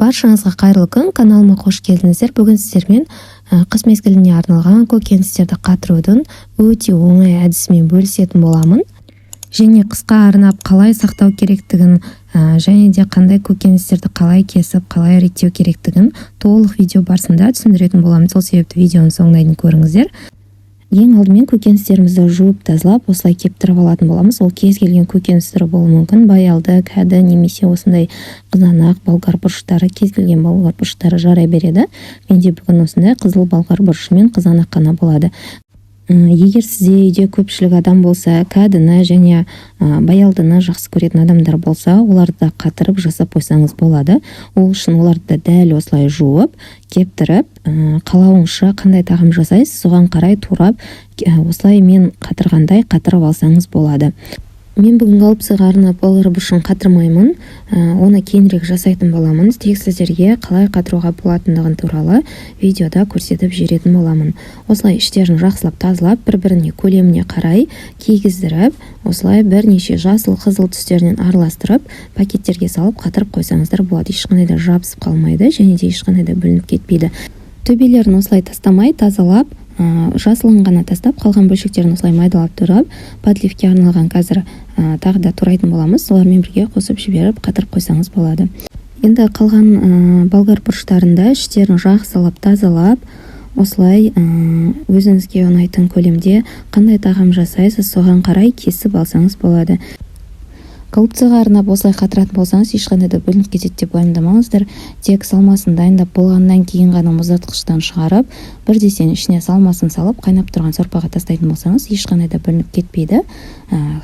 Баршаңызға қайырлы күн, каналыма қош келдіңіздер. Бүгін сіздермен қыс мезгіліне арналған көкөністерді қатырудың өте оңай әдісімен бөлісетін боламын. Және қысқа арнап қалай сақтау керектігін, және де қандай көкөністерді қалай кесіп, қалай реттеу керектігін толық видео барысында түсіндіретін боламын. Сол себепті видеоның соңына дейін көріңіздер. Ең алдымен көкөністерімізді жуып тазалап, осылай кептіріп алатын боламыз. Ол кез келген көкөніс түрі болуы мүмкін. Баялды, кәді немесе осындай қызанақ, болгар бұрыштары, кез келген болгар бұрыштары жарай береді. Менде бүгін осындай қызыл болгар бұрышы мен қызанақ қана болады. Егер сізде үйде көпшілік адам болса, кәдіні және баялдыны жақсы көретін адамдар болса, оларды қатырып жасап қойсаңыз болады. Ол үшін оларды дәл осылай жуып, кептіріп, қалауыңызша қандай тағам жасайсыз, соған қарай турап, осылай мен қатырғандай қатырып алсаңыз болады. Мен бүгін голубцаға арнап болгар бұрышын қатырмаймын, оны кейінірек жасайтын боламын. Тек сіздерге қалай қатыруға болатындығын туралы видеода көрсетіп жіберетін боламын. Осылай іштерін жақсылап тазалап, бір-біріне көлеміне қарай кигіздіріп, осылай бірнеше жасыл, қызыл түстерінен араластырып, пакеттерге салып қатырып қойсаңыздар болады. Ешқандай да жабысып қалмайды және де ешқандай да бүлініп кетпейді. Төбелерін осылай тастамай, тазалап, жасылын ғана тастап, қалған бөлшектерін осылай майдалап турап, подливке арналған қазір тағы да турайтын боламыз. Солармен бірге қосып жіберіп қатырып қойсаңыз болады. Енді қалған болгар бұрыштарында іштерін жақсылап тазалап, осылай өзіңізге ұнайтын көлемде қандай тағам жасайсыз, соған қарай кесіп алсаңыз болады. Голубцаға арнап осылай қатыратын болсаңыз, ешқандай да бүлініп кетеді деп уайымдамаңыздар. Тек салмасын дайындап болғаннан кейін ғана мұздатқыштан шығарып, бірден ішіне салмасын салып, қайнап тұрған сорпаға тастайтын болсаңыз, ешқандай да бүлініп кетпейді.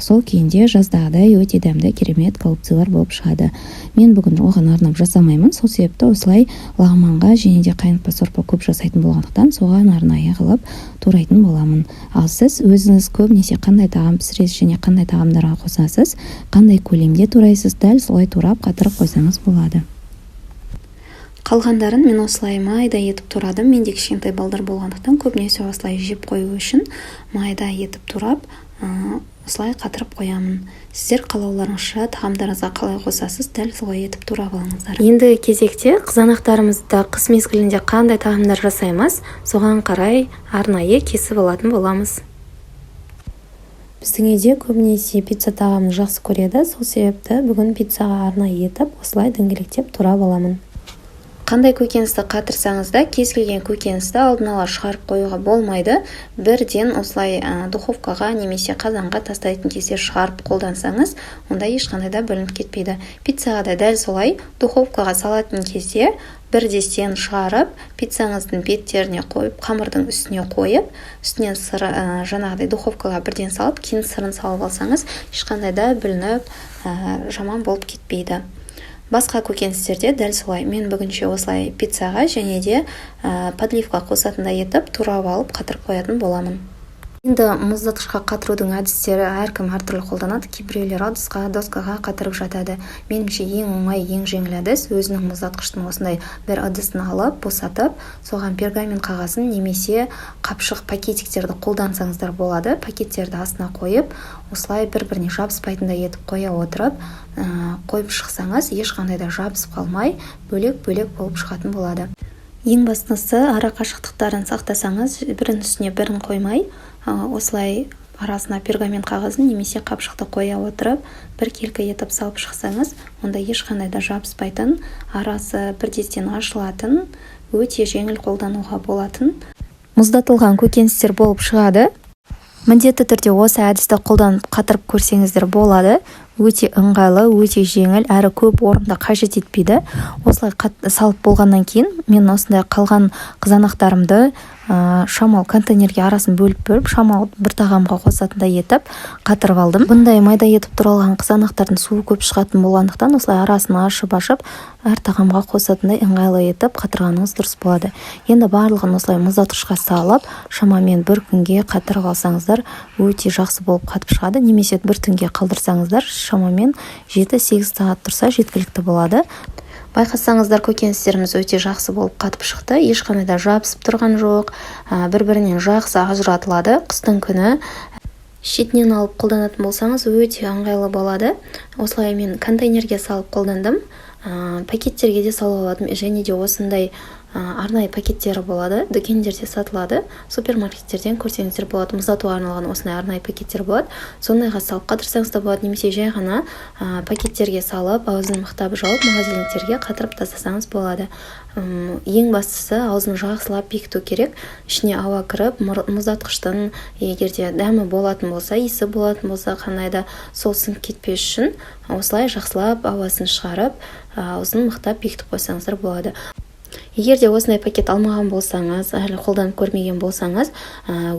Сол күйінде жаздағыдай өте дәмді, керемет голубцалар болып шығады. Мен бүгін оған арнап жасамаймын, сол себепті осылай лағманға және де қайнатпа сорпа көп жасайтын болғандықтан соған арнайы қылып турайтын боламын. Ал сіз өзіңіз көбінесе қандай тағам пісіресіз және қандай тағамдарға қосасыз, қандай көлемде турайсыз, дәл солай турап қатырып қойсаңыз болады. Қалғандарын мен осылай майда етіп турадым. Менде кішкентай балдар болғандықтан көбінесе осылай жеп қою үшін майда етіп турап, осылай қатырып қоямын. Сіздер қалауларыңызша тағамдарыңызға қалай қосасыз, дәл солай етіп турап алыңыздар. Енді кезекте қызанақтарымызды қыс мезгілінде қандай тағамдар жасаймыз, соған қарай арнайы кесіп алатын боламыз. Біздің үйде көбінесе пицца тағамын жақсы көреді, сол себепті бүгін пиццаға арнайы етіп, осылай дөңгелектеп турап аламын. Қандай көкөністі қатырсаңыз да, кез келген көкөністі алдын ала шығарып қоюға болмайды. Бірден осылай духовкаға немесе қазанға тастайтын кезде шығарып қолдансаңыз, онда ешқандай да бүлініп кетпейді. Пиццаға да дәл солай духовкаға салатын кезде бірден шығарып, пиццаңыздың беттеріне қойып, қамырдың үстіне қойып, үстінен жаңағыдай духовкаға бірден салып, кейін сырын салып алсаңыз, ешқандай да бүлініп жаман болып кетпейді. Басқа көкөністерде дәл солай. Мен бүгінше осылай пиццаға және де подливка қосатындай етіп турап алып қатырып қоятын боламын. Енді мұздатқышқа қатырудың әдістері әркім әртүрлі қолданады. Кейбіреулер ыдысқа, доскаға қатырып жатады. Меніңше ең оңай, ең жеңіл әдіс өзінің мұздатқыштың осындай бір ыдысын алып, босатып, соған пергамент қағазын немесе қапшық пакетиктерді қолдансаңыздар болады. Пакеттерді астына қойып, осылай бір-біріне жабыспайтындай етіп қоя отырып, қойып шықсаңыз, ешқандай да жабысып қалмай, бөлек-бөлек болып шығатын болады. Ең бастысы ара қашықтықтарын сақтасаңыз, бірін үстіне бірін қоймай, осылай арасына пергамент қағазын немесе қапшықты қоя отырып, бір келкі етіп салып шықсаңыз, онда ешқандай да жабыспайтын, арасы бірден ашылатын, өте жеңіл қолдануға болатын мұздатылған көкөністер болып шығады. Міндетті түрде осы әдісті қолданып қатырып көрсеңіздер болады. Өте ыңғайлы, өте жеңіл, әрі көп орында қажет етпейді. Осылай салып болғаннан кейін мен осындай қалған қызанақтарымды шамал контейнерге арасын бөліп, шамал бір тағамға қосатындай етіп қатырып алдым. Бұндай майда етіп туралған қызанақтардың суы көп шығатын болғандықтан осылай арасын ашып, әр тағамға қосатындай ыңғайлы етіп қатырғаныңыз дұрыс болады. Енді барлығын осылай мұздатқышқа салып, шамамен бір күнге қатырып алсаңыздар, өте жақсы болып қатып шығады. Немесе бір түнге қалдырсаңыздар, шамамен 7-8 сағат тұрса жеткілікті болады. Байқасаңыздар, көкөністеріміз өте жақсы болып қатып шықты. Ешқандай да жабысып тұрған жоқ. Бір-бірінен жақсы ажыратылады. Қыстың күні шетінен алып қолданатын болсаңыз, өте ыңғайлы болады. Осылай мен контейнерге салып қолдандым. Пакеттерге де салуға болады, және де осындай арнайы пакеттері болады, дүкендерде сатылады, супермаркеттерден көрсеңіздер болады. Мұздатуға арналған осындай арнайы пакеттер болады. Сондайға салып қатырсаңыз да болады, немесе жай ғана пакеттерге салып, аузын мықтап жауып, магазинтерге қатырып тастасаңыз болады. Ең бастысы аузын жақсылап бекіту керек. Ішіне ауа кіріп, мұздатқыштың егерде дәмі болатын болса, иісі болатын болса, қандайда сол сынып кетпес үшін осылай жақсылап ауасын шығарып, аузын мықтап бекітіп қойсаңыздар болады. Егер де осындай пакет алмаған болсаңыз, әлі қолданып көрмеген болсаңыз,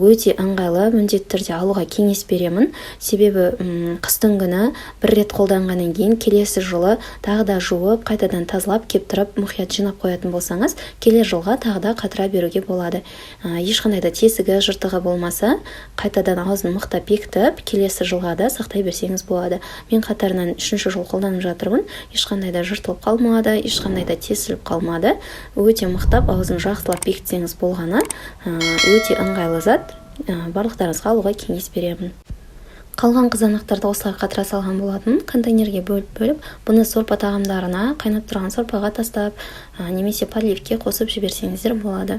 өте ыңғайлы, міндетті түрде алуға кеңес беремін. Себебі қыстың күні бір рет қолданғаннан кейін келесі жылы тағы да жуып, қайтадан тазалап кептіріп, мұқият жинап қоятын болсаңыз, келер жылға тағы да қатыра беруге болады. Ешқандай да тесігі, жыртығы болмаса, қайтадан аузын мықтап бекітіп, келесі жылға да сақтай берсеңіз болады. Мен қатарынан 3-ші жыл қолданып жатырмын. Ешқандай да жыртылып қалмады, ешқандай да тесіліп қалмады. Өте мықтап аузын жақсылап бекітсеңіз болғаны, өте ыңғайлы зат. Барлықтарыңызға алуға кеңес беремін. Қалған қызанақтарды осылай қатыра салған болатын, контейнерге бөліп, бұны сорпа тағамдарына, қайнап тұрған сорпаға тастап, немесе подливке қосып жіберсеңіздер болады.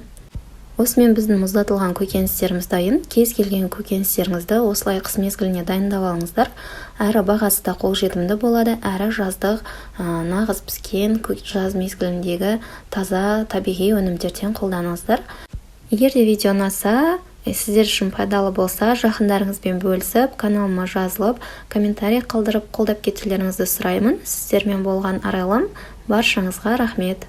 Осымен біздің мұздатылған көкөністеріміз дайын. Кез келген көкөністеріңізді осылай қыс мезгіліне дайындап алыңыздар. Әрі бағасы да қолжетімді болады, әрі жаздық нағыз піскен жаз мезгіліндегі таза табиғи өнімдерден қолданыңыздар. Егер де видео ұнаса, сіздер үшін пайдалы болса, жақындарыңызбен бөлісіп, каналыма жазылып, комментарий қалдырып, қолдап кетулеріңізді сұраймын. Сіздермен болған арайлым, баршаңызға рахмет.